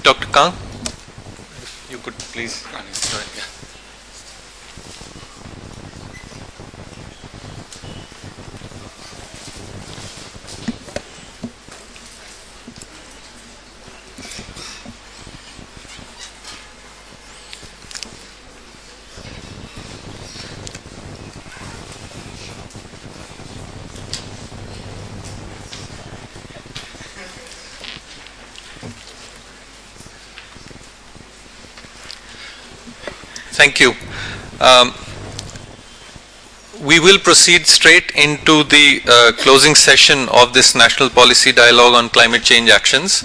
Dr. Kang, you could please join. Yeah. Thank you. We will proceed straight into the closing session of this National Policy Dialogue on Climate Change Actions.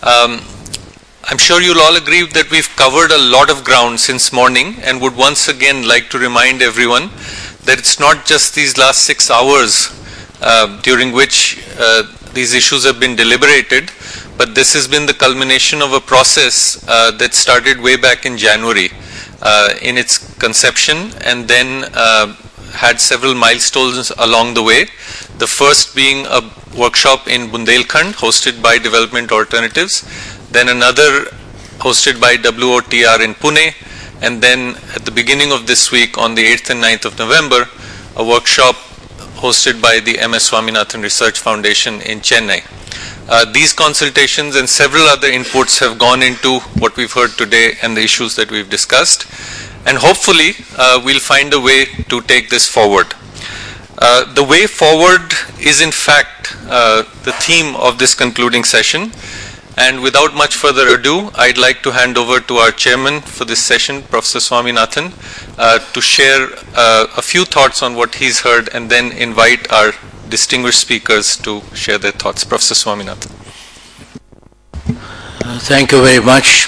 I'm sure you'll all agree that we've covered a lot of ground since morning, and would once again like to remind everyone that it's not just these last 6 hours during which these issues have been deliberated, but this has been the culmination of a process that started way back in January. In its conception, and then had several milestones along the way. The first being a workshop in Bundelkhand hosted by Development Alternatives, then another hosted by WOTR in Pune, and then at the beginning of this week on the 8th and 9th of November, a workshop hosted by the MS Swaminathan Research Foundation in Chennai. These consultations and several other inputs have gone into what we've heard today and the issues that we've discussed, and hopefully we'll find a way to take this forward. The way forward is in fact the theme of this concluding session, and without much further ado, I'd like to hand over to our chairman for this session, Professor Swaminathan, to share a few thoughts on what he's heard, and then invite our distinguished speakers to share their thoughts. Professor Swaminathan. Thank you very much.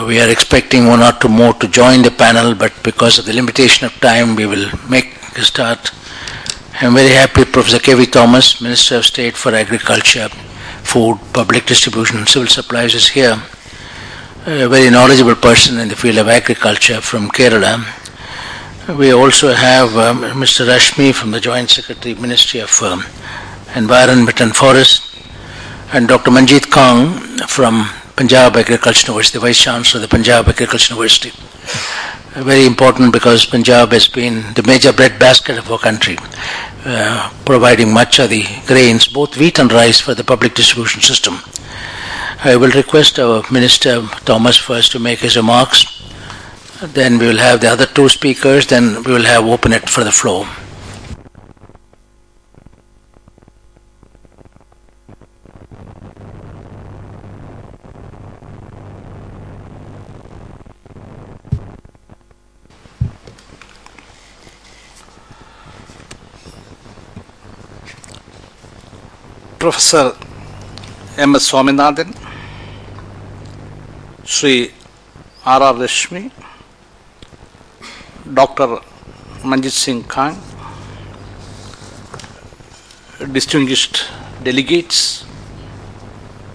We are expecting one or two more to join the panel, but because of the limitation of time, we will make a start. I'm very happy Professor K.V. Thomas, Minister of State for Agriculture, Food, Public Distribution and Civil Supplies is here. A very knowledgeable person in the field of agriculture from Kerala. We also have Mr. Rashmi from the Joint Secretary, Ministry of Environment and Forest, and Dr. Manjeet Kang from Punjab Agriculture University, the Vice Chancellor of the Punjab Agriculture University. Very important because Punjab has been the major bread basket of our country, providing much of the grains, both wheat and rice, for the public distribution system. I will request our Minister Thomas first to make his remarks. Then we will have the other two speakers, then we will have open it for the floor. Professor MS Swaminathan, Sri R.R. Rashmi, Dr. Manjeet Singh Kang, distinguished delegates,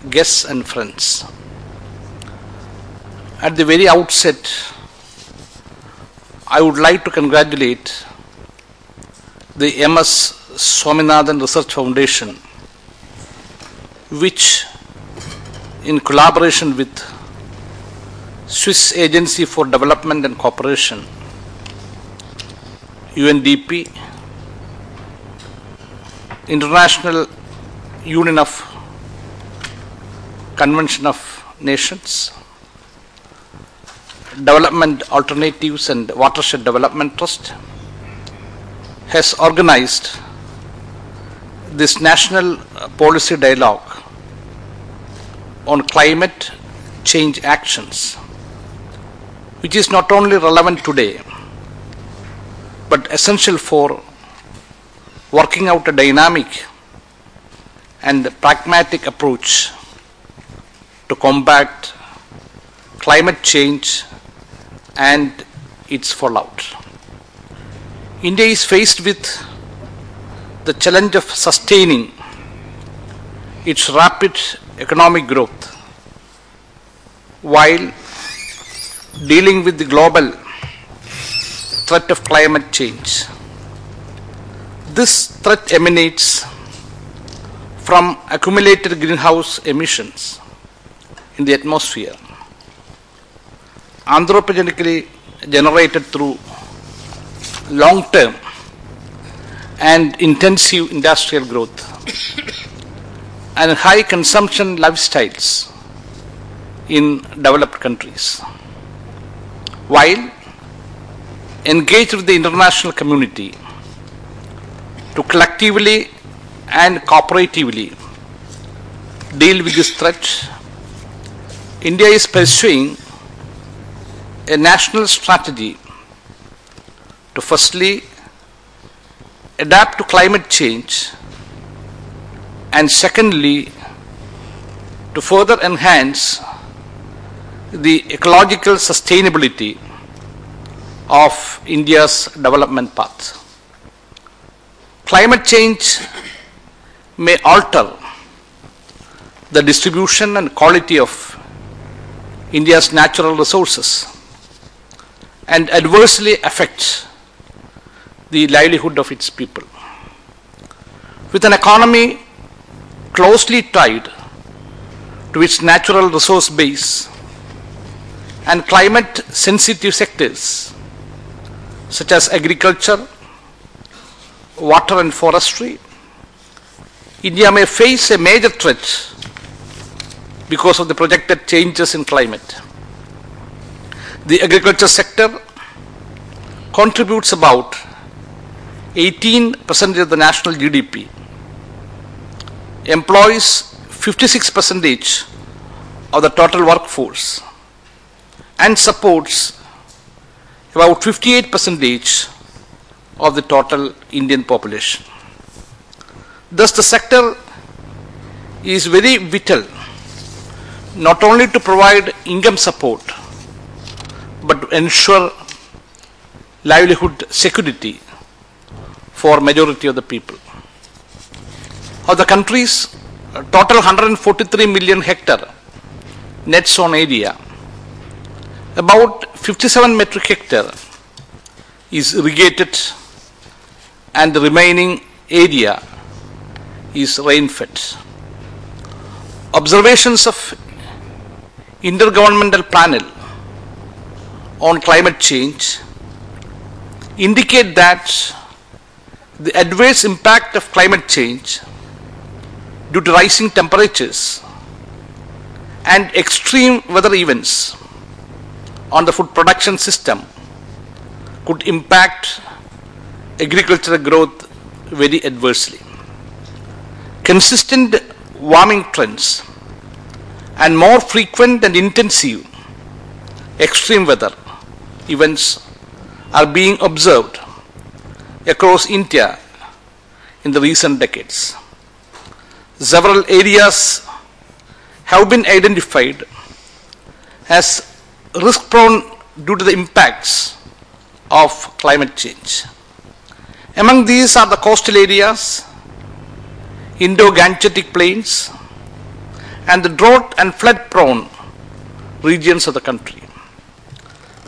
guests and friends. At the very outset, I would like to congratulate the MS Swaminathan Research Foundation, which in collaboration with Swiss Agency for Development and Cooperation, UNDP, International Union of Convention of Nations, Development Alternatives and Watershed Development Trust, has organized this National Policy Dialogue on Climate Change Actions, which is not only relevant today, but essential for working out a dynamic and pragmatic approach to combat climate change and its fallout. India is faced with the challenge of sustaining its rapid economic growth while dealing with the global threat of climate change. This threat emanates from accumulated greenhouse emissions in the atmosphere, anthropogenically generated through long-term and intensive industrial growth and high consumption lifestyles in developed countries, while engaged with the international community to collectively and cooperatively deal with this threat. India is pursuing a national strategy to firstly adapt to climate change and secondly to further enhance the ecological sustainability of India's development path. Climate change may alter the distribution and quality of India's natural resources and adversely affect the livelihood of its people. With an economy closely tied to its natural resource base and climate sensitive sectors such as agriculture, water and forestry, India may face a major threat because of the projected changes in climate. The agriculture sector contributes about 18% of the national GDP, employs 56% of the total workforce, and supports about 58% of the total Indian population. Thus, the sector is very vital not only to provide income support but to ensure livelihood security for majority of the people. Of the country's total 143 million hectare net sown area, about 57 metric hectare is irrigated and the remaining area is rain-fed. Observations of Intergovernmental Panel on Climate Change indicate that the adverse impact of climate change due to rising temperatures and extreme weather events on the food production system could impact agricultural growth very adversely. Consistent warming trends and more frequent and intensive extreme weather events are being observed across India in the recent decades. Several areas have been identified as risk-prone due to the impacts of climate change. Among these are the coastal areas, Indo-Gangetic plains, and the drought and flood-prone regions of the country.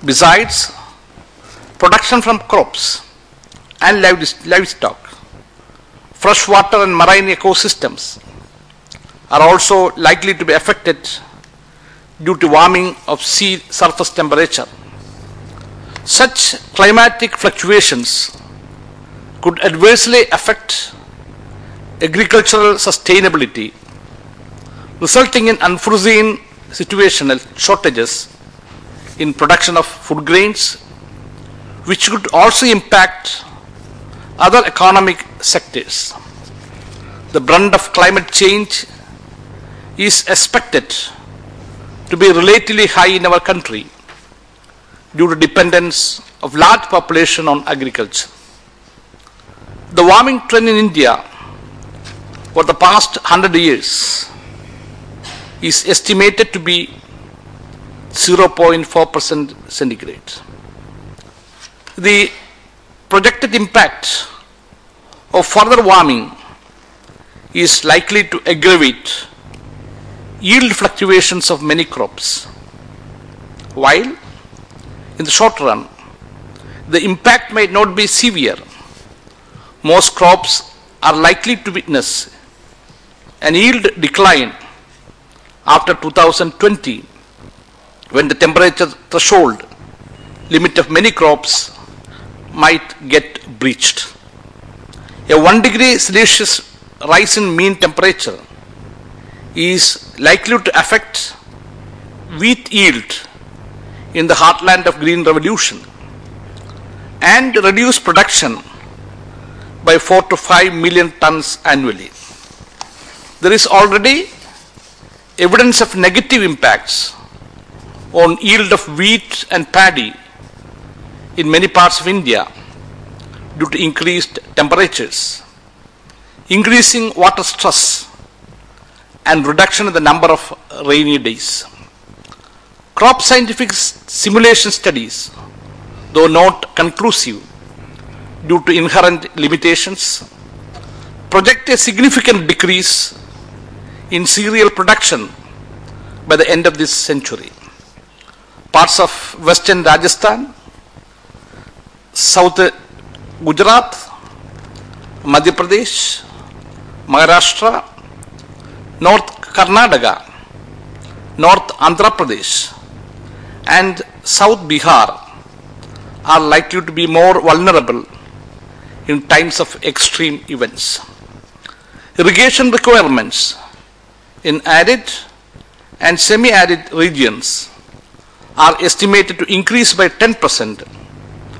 Besides, production from crops and livestock, freshwater and marine ecosystems are also likely to be affected due to warming of sea surface temperature. Such climatic fluctuations could adversely affect agricultural sustainability, resulting in unforeseen situational shortages in production of food grains, which could also impact other economic sectors. The brunt of climate change is expected to be relatively high in our country due to dependence of large population on agriculture. The warming trend in India for the past 100 years is estimated to be 0.4% centigrade. The projected impact of further warming is likely to aggravate yield fluctuations of many crops, while in the short run the impact might not be severe. Most crops are likely to witness an yield decline after 2020, when the temperature threshold limit of many crops might get breached. A 1 degree Celsius rise in mean temperature is likely to affect wheat yield in the heartland of Green Revolution and reduce production by 4 to 5 million tons annually. There is already evidence of negative impacts on yield of wheat and paddy in many parts of India due to increased temperatures, increasing water stress, and reduction in the number of rainy days. Crop scientific simulation studies, though not conclusive due to inherent limitations, project a significant decrease in cereal production by the end of this century. Parts of western Rajasthan, south Gujarat, Madhya Pradesh, Maharashtra, North Karnataka, North Andhra Pradesh, and South Bihar are likely to be more vulnerable in times of extreme events. Irrigation requirements in arid and semi-arid regions are estimated to increase by 10%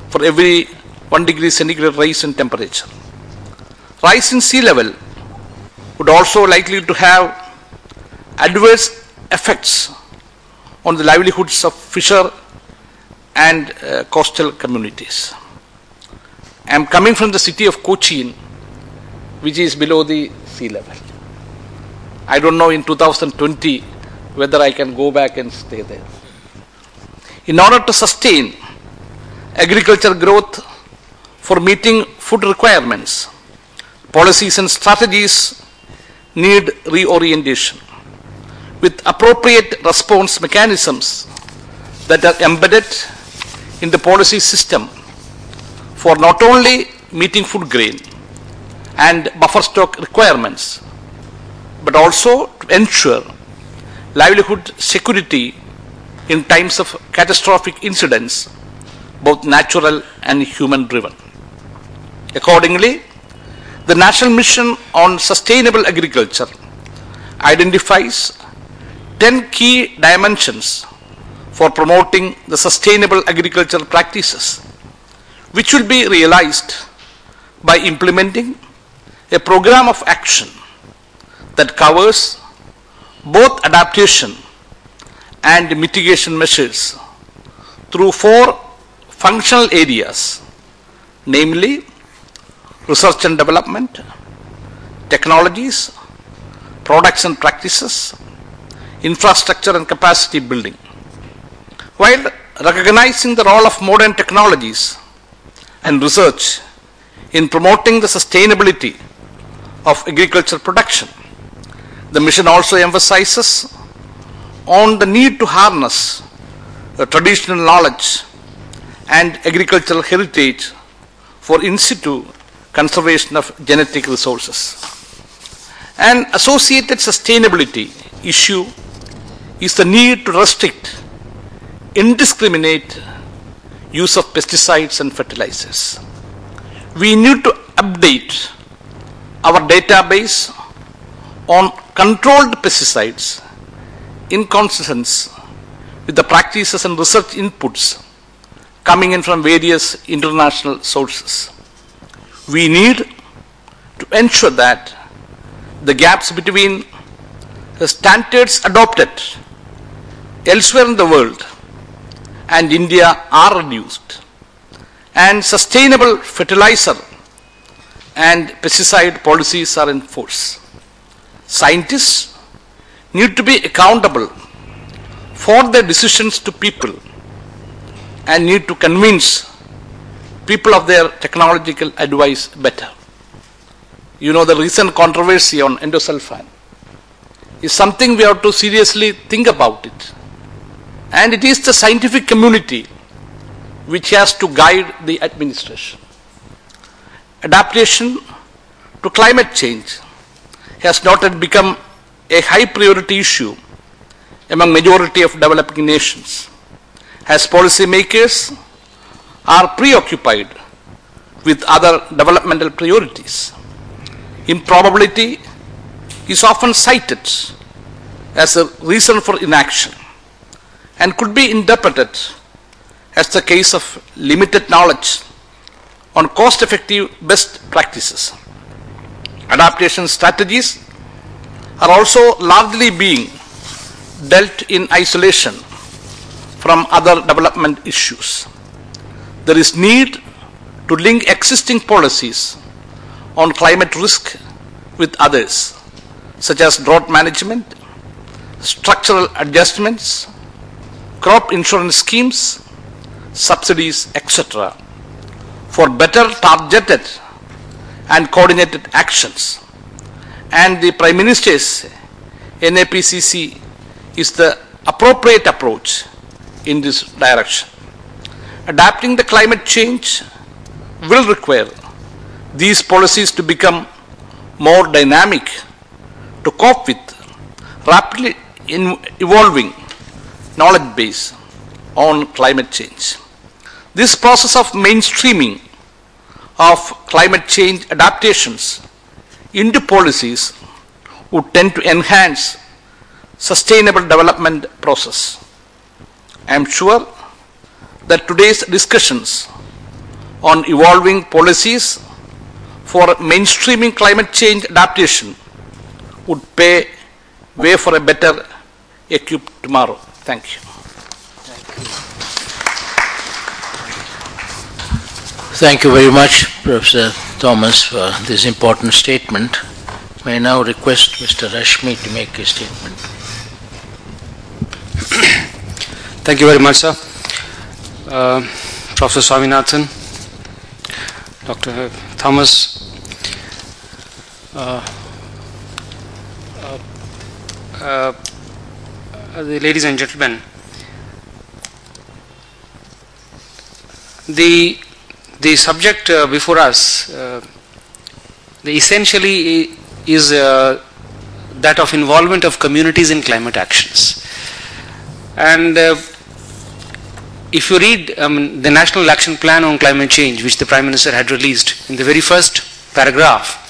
for every 1 degree centigrade rise in temperature. Rise in sea level would also likely to have adverse effects on the livelihoods of fisher and coastal communities. I am coming from the city of Cochin, which is below the sea level. I don't know in 2020 whether I can go back and stay there. In order to sustain agriculture growth for meeting food requirements, policies and strategies need reorientation with appropriate response mechanisms that are embedded in the policy system for not only meeting food grain and buffer stock requirements, but also to ensure livelihood security in times of catastrophic incidents, both natural and human driven. Accordingly, the National Mission on Sustainable Agriculture identifies 10 key dimensions for promoting the sustainable agricultural practices, which will be realized by implementing a program of action that covers both adaptation and mitigation measures through 4 functional areas, namely research and development, technologies, products and practices, infrastructure and capacity building. While recognizing the role of modern technologies and research in promoting the sustainability of agricultural production, the mission also emphasizes on the need to harness traditional knowledge and agricultural heritage for in situ conservation of genetic resources. An associated sustainability issue is the need to restrict indiscriminate use of pesticides and fertilizers. We need to update our database on controlled pesticides in consonance with the practices and research inputs coming in from various international sources. We need to ensure that the gaps between the standards adopted elsewhere in the world and India are reduced, and sustainable fertilizer and pesticide policies are in force. Scientists need to be accountable for their decisions to people and need to convince people of their technological advice better. You know, the recent controversy on endosulfan is something we have to seriously think about it. And it is the scientific community which has to guide the administration. Adaptation to climate change has not yet become a high priority issue among majority of developing nations, as policymakers are preoccupied with other developmental priorities. Improbability is often cited as a reason for inaction and could be interpreted as the case of limited knowledge on cost-effective best practices. Adaptation strategies are also largely being dealt in isolation from other development issues. There is need to link existing policies on climate risk with others, such as drought management, structural adjustments, crop insurance schemes, subsidies, etc., for better targeted and coordinated actions. And the Prime Minister's NAPCC is the appropriate approach in this direction. Adapting the climate change will require these policies to become more dynamic to cope with rapidly evolving knowledge base on climate change. This process of mainstreaming of climate change adaptations into policies would tend to enhance sustainable development process. I am sure that today's discussions on evolving policies for mainstreaming climate change adaptation would pave way for a better equipped tomorrow. Thank you. Thank you very much, Professor Thomas, for this important statement. May I now request Mr. Rashmi to make a statement. Thank you very much, sir. Professor Swaminathan, Dr. Thomas, the ladies and gentlemen, the subject before us essentially is that of involvement of communities in climate actions. And if you read the National Action Plan on Climate Change, which the Prime Minister had released, in the very first paragraph,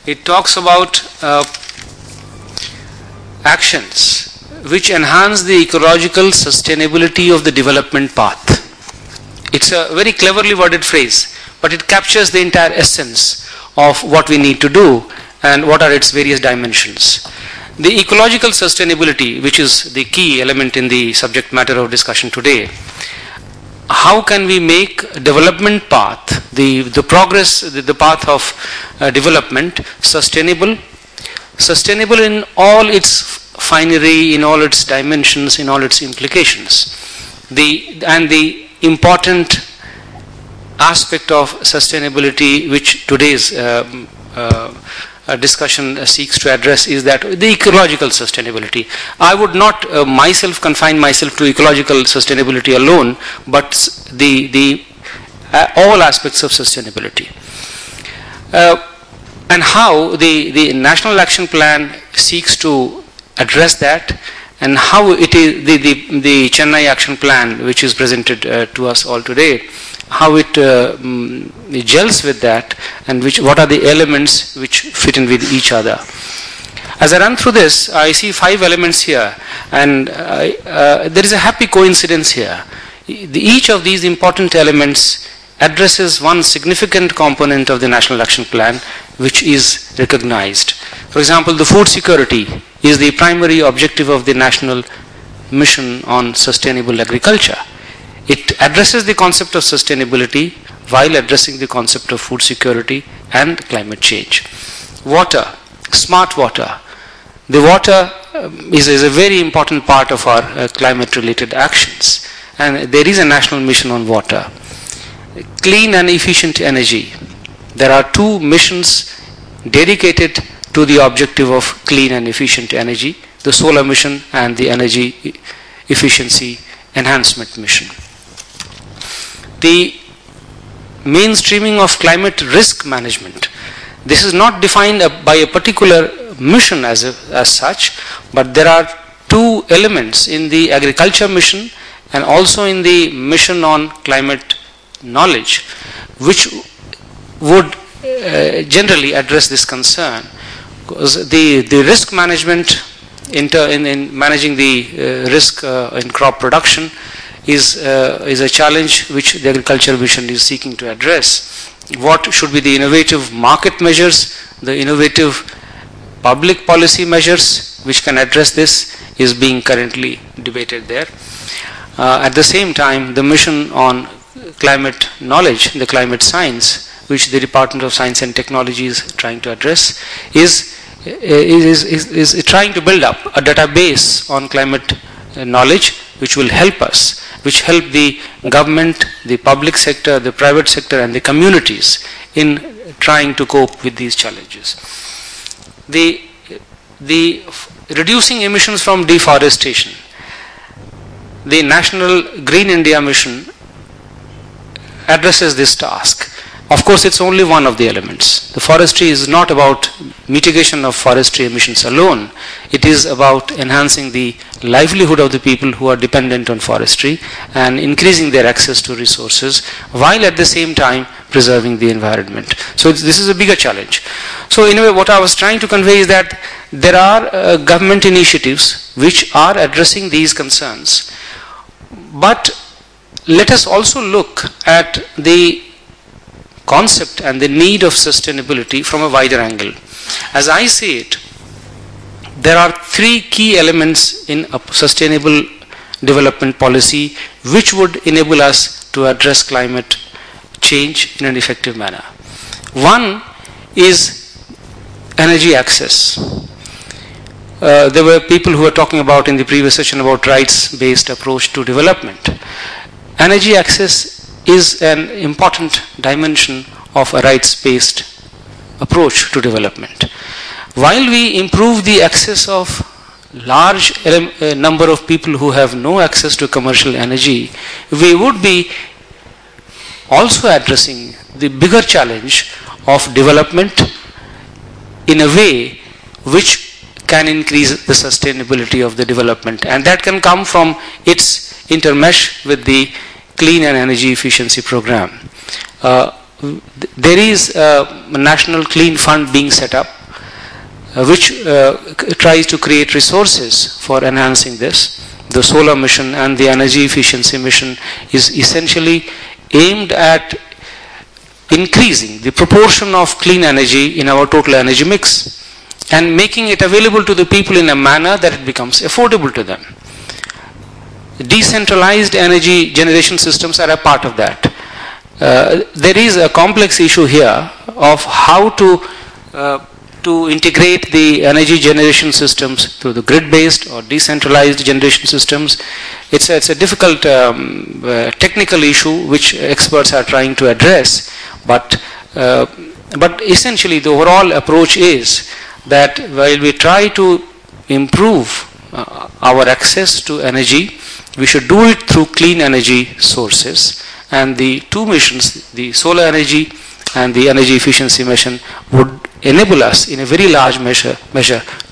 it talks about actions which enhance the ecological sustainability of the development path. It's a very cleverly worded phrase, but it captures the entire essence of what we need to do and what are its various dimensions. The ecological sustainability, which is the key element in the subject matter of discussion today, how can we make development path, the progress, the path of development sustainable in all its finery, in all its dimensions, in all its implications. The important aspect of sustainability which today's discussion seeks to address is that the ecological sustainability. I would not confine myself to ecological sustainability alone, but all aspects of sustainability. And how the National Action Plan seeks to address that, and how it is the Chennai Action Plan, which is presented to us all today, how it gels with that, and what are the elements which fit in with each other. As I run through this, I see 5 elements here, and there is a happy coincidence here. Each of these important elements addresses one significant component of the National Action Plan, which is recognized. For example, the food security is the primary objective of the National Mission on Sustainable Agriculture. It addresses the concept of sustainability while addressing the concept of food security and climate change. Water, smart water. The water is a very important part of our climate-related actions, and there is a national mission on water. Clean and efficient energy. There are 2 missions dedicated to the objective of clean and efficient energy, the solar mission and the energy efficiency enhancement mission. The mainstreaming of climate risk management. This is not defined by a particular mission as such, but there are two elements in the agriculture mission and also in the mission on climate knowledge, which would generally address this concern. Because the risk management in managing the risk in crop production is a challenge which the agriculture mission is seeking to address. What should be the innovative market measures, the innovative public policy measures which can address this is being currently debated there. At the same time, the mission on climate knowledge, the climate science, which the Department of Science and Technology is trying to address, is trying to build up a database on climate knowledge which will help us, which help the government, the public sector, the private sector and the communities in trying to cope with these challenges. The reducing emissions from deforestation. The National Green India Mission addresses this task. Of course, it's only one of the elements. The forestry is not about mitigation of forestry emissions alone. It is about enhancing the livelihood of the people who are dependent on forestry and increasing their access to resources while at the same time preserving the environment. So this is a bigger challenge. So in a way, what I was trying to convey is that there are government initiatives which are addressing these concerns. But let us also look at the concept and the need of sustainability from a wider angle. As I see it, there are three key elements in a sustainable development policy which would enable us to address climate change in an effective manner. One is energy access. There were people who were talking about in the previous session about rights-based approach to development. Energy access is an important dimension of a rights-based approach to development. While we improve the access of large number of people who have no access to commercial energy, we would be also addressing the bigger challenge of development in a way which can increase the sustainability of the development, and that can come from its intermesh with the clean and energy efficiency program. There is a national clean fund being set up which tries to create resources for enhancing this. The solar mission and the energy efficiency mission is essentially aimed at increasing the proportion of clean energy in our total energy mix and making it available to the people in a manner that it becomes affordable to them. Decentralized energy generation systems are a part of that. There is a complex issue here of how to integrate the energy generation systems through the grid-based or decentralized generation systems. It's a difficult technical issue which experts are trying to address, but essentially the overall approach is that while we try to improve our access to energy, we should do it through clean energy sources, and the two missions, the solar energy and the energy efficiency mission, would enable us in a very large measure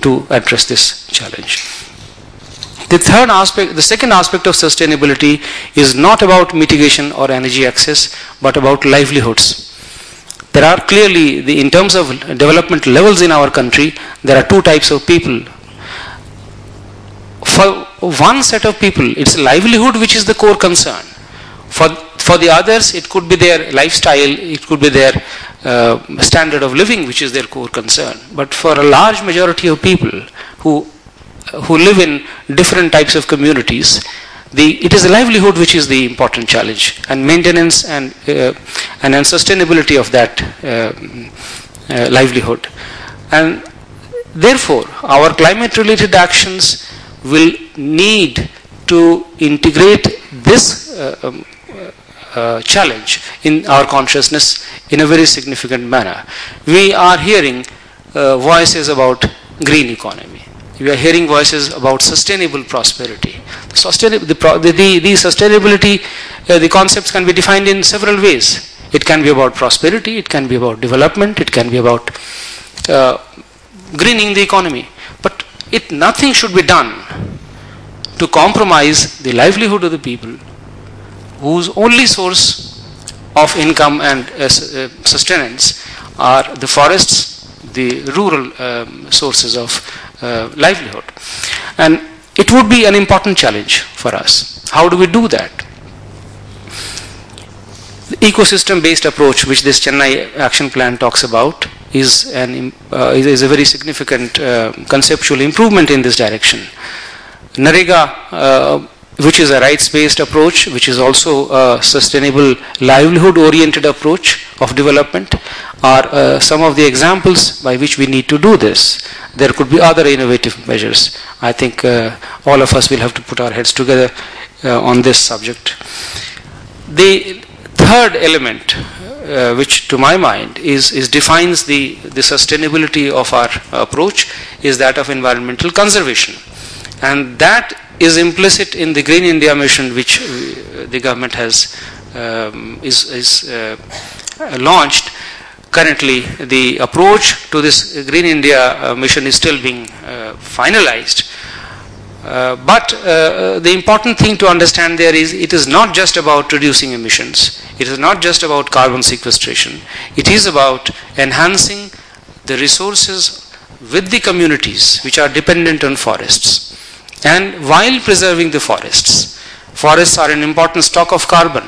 to address this challenge. The second aspect of sustainability is not about mitigation or energy access, but about livelihoods. There are clearly, in terms of development levels in our country, there are two types of people. For one set of people, it's livelihood which is the core concern. For the others, it could be their lifestyle, it could be their standard of living which is their core concern. But for a large majority of people who live in different types of communities, it is a livelihood which is the important challenge, and maintenance and sustainability of that livelihood. And therefore, our climate-related actions will need to integrate this challenge in our consciousness in a very significant manner. We are hearing voices about green economy. We are hearing voices about sustainable prosperity. The sustainability, the concepts can be defined in several ways. It can be about prosperity, it can be about development, it can be about greening the economy. But nothing should be done to compromise the livelihood of the people whose only source of income and sustenance are the forests, the rural sources of livelihood. And it would be an important challenge for us. How do we do that? The ecosystem-based approach, which this Chennai Action Plan talks about, is a very significant conceptual improvement in this direction. NREGA, which is a rights-based approach, which is also a sustainable livelihood-oriented approach of development, are some of the examples by which we need to do this. There could be other innovative measures. I think all of us will have to put our heads together on this subject. The third element, which to my mind defines the sustainability of our approach, is that of environmental conservation. And that is implicit in the Green India mission, which the government has launched. Currently, the approach to this Green India mission is still being finalized. But the important thing to understand there is, it is not just about reducing emissions. It is not just about carbon sequestration. It is about enhancing the resources with the communities which are dependent on forests. And while preserving the forests are an important stock of carbon.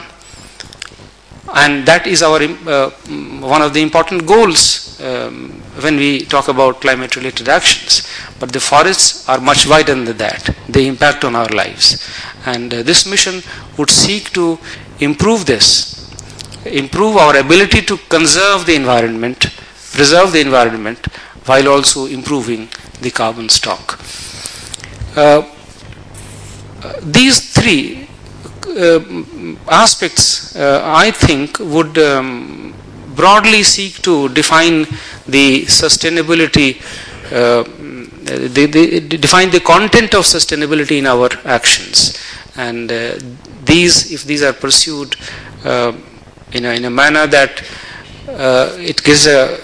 And that is our one of the important goals when we talk about climate-related actions. But the forests are much wider than that. They impact on our lives. And this mission would seek to improve this, improve our ability to conserve the environment, preserve the environment, while also improving the carbon stock. These three aspects, I think, would broadly seek to define the sustainability, define the content of sustainability in our actions. And if these are pursued in a manner that it gives a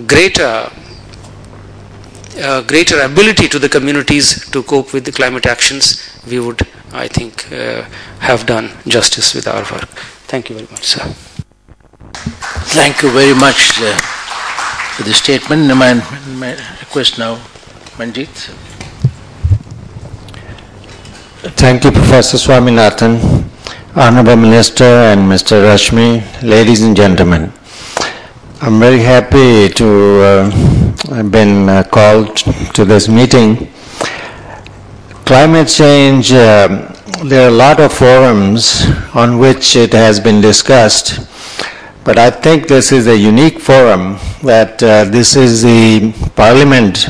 greater ability to the communities to cope with the climate actions, we would, I think, have done justice with our work. Thank you very much, sir. Thank you very much for the statement. My request now, Manjit. Thank you, Professor Swaminathan, Honorable Minister and Mr. Rashmi, ladies and gentlemen. I'm very happy to have been called to this meeting. Climate change, there are a lot of forums on which it has been discussed, but I think this is a unique forum, that this is the Parliament